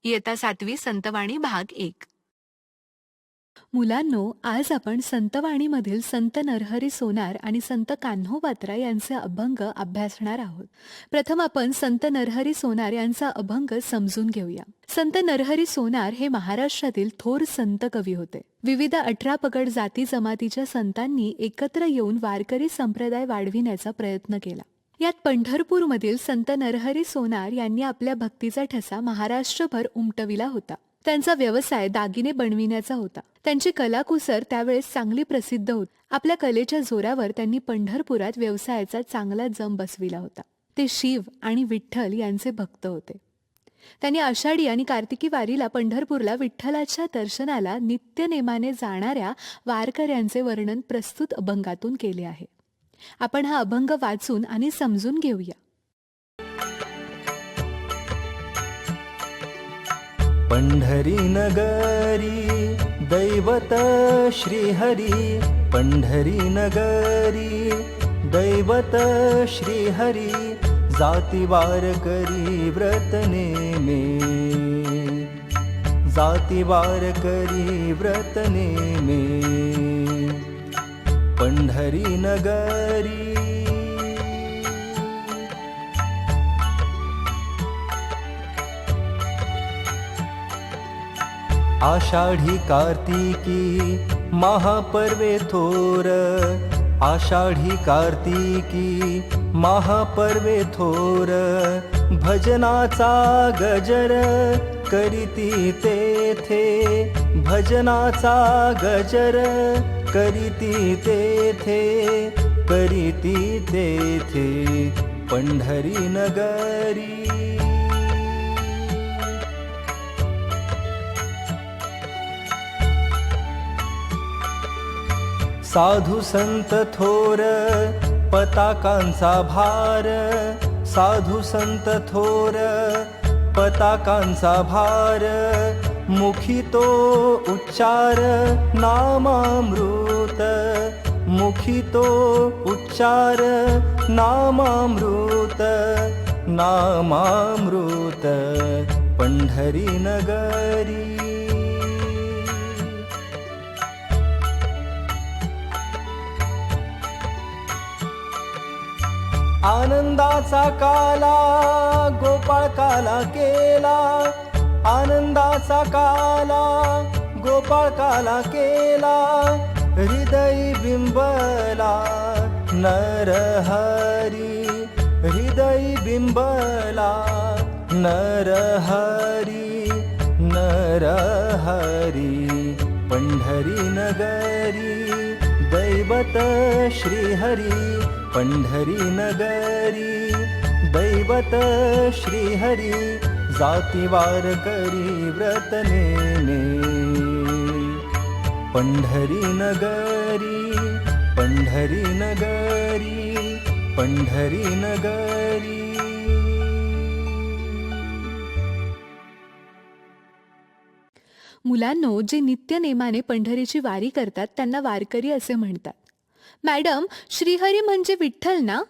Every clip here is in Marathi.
इयत्ता 7वी संतवाणी भाग 1. मुलांनो, आज आपण संतवाणीमधील संत नरहरी सोनार आणि संत कान्होपात्रा यांचे अभंग अभ्यासणार आहोत. प्रथम आपण संत नरहरी सोनार यांचा अभंग समजून घेऊया. संत नरहरी सोनार हे महाराष्ट्रातील थोर संत कवी होते. विविध 18 पगड जाती जमातीच्या संतांनी एकत्र येऊन वारकरी संप्रदाय वाढविण्याचा प्रयत्न केला. यात पंढरपूरमधील संत नरहरी सोनार यांनी आपल्या भक्तीचा ठसा महाराष्ट्रभर उमटविला होता. त्यांचा व्यवसाय दागिने बनविण्याचा होता. त्यांची कलाकुसर त्यावेळेस चांगली प्रसिद्ध होती. आपल्या कलेच्या जोरावर त्यांनी पंढरपुरात व्यवसायाचा चांगला जम बसविला होता. ते शिव आणि विठ्ठल यांचे भक्त होते. त्यांनी आषाढी आणि कार्तिकी वारीला पंढरपूरला विठ्ठलाच्या दर्शनाला नित्यनेमाने जाणाऱ्या वारकऱ्यांचे वर्णन प्रस्तुत अभंगातून केले आहे. आपण हा अभंग वाचून आणि समजून घेऊया. पंढरी नगरी दैवत श्रीहरी, पंढरी नगरी दैवत श्रीहरी, जाती वारकरी व्रत नेमे, जाती वारकरी व्रत नेमे. पंढरी नगरी आषाढी कार्तिकी महापर्वे थोर, आषाढी कार्तिकी महापर्वे थोर, भजनाचा गजर करीती तेथे, भजनाचा गजर करीती तेथे, करीती तेथे. पंढरी नगरी साधू संत थोर पताकांचा भार, साधू संत थोर पताकांचा भार, मुखी तो उच्चार नामामृत, मुखी तो उच्चार नामामृत, नामामृत. पंढरी नगरी आनंदाचा काला गोपाळ काला केला, आनंदाचा काला गोपाळ काला केला, हृदय बिंबला नरहरी, हृदय बिंबला नरहरी, नरहरी. पंढरी नगरी दैवत श्रीहरी, पंढरी नगरी दैवत श्रीहरी, जाती वारकरी व्रत नेमे. पंढरी नगरी, पंढरी नगरी, पंढरी नगरी. मुलांनो, जे नित्यनेमाने पंढरीची वारी करतात त्यांना वारकरी असे म्हणतात. मॅडम, श्रीहरी म्हणजे विठ्ठल ना?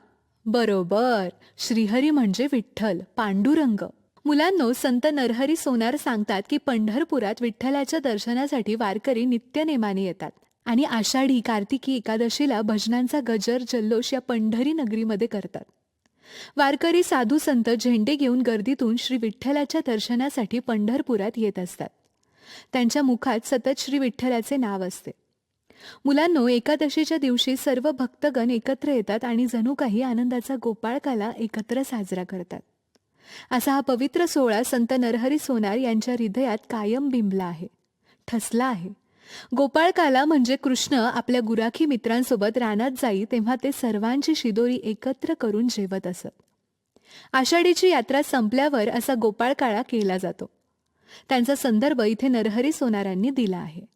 बरोबर, श्रीहरी म्हणजे विठ्ठल, पांडुरंग. मुलांनो, संत नरहरी सोनार सांगतात की पंढरपुरात विठ्ठलाच्या दर्शनासाठी वारकरी नित्यनेमाने येतात आणि आषाढी कार्तिकी एकादशीला भजनांचा गजर जल्लोष या पंढरी नगरीमध्ये करतात. वारकरी साधू संत झेंडे घेऊन गर्दीतून श्री विठ्ठलाच्या दर्शनासाठी पंढरपुरात येत असतात. त्यांच्या मुखात सतत श्री विठ्ठलाचे नाव असते. मुलांनो, एकादशीच्या दिवशी सर्व भक्तगण एकत्र येतात आणि जणू काही आनंदाचा गोपाळकाला एकत्र साजरा करतात. असा हा पवित्र सोहळा संत नरहरी सोनार यांच्या हृदयात कायम बिंबला आहे, ठसला आहे. गोपाळकाला म्हणजे कृष्ण आपल्या गुराखी मित्रांसोबत रानात जाई तेव्हा ते सर्वांची शिदोरी एकत्र करून जेवत असत. आषाढीची यात्रा संपल्यावर असा गोपाळकाळा केला जातो. त्यांचा संदर्भ इथे नरहरी सोनारांनी दिला आहे.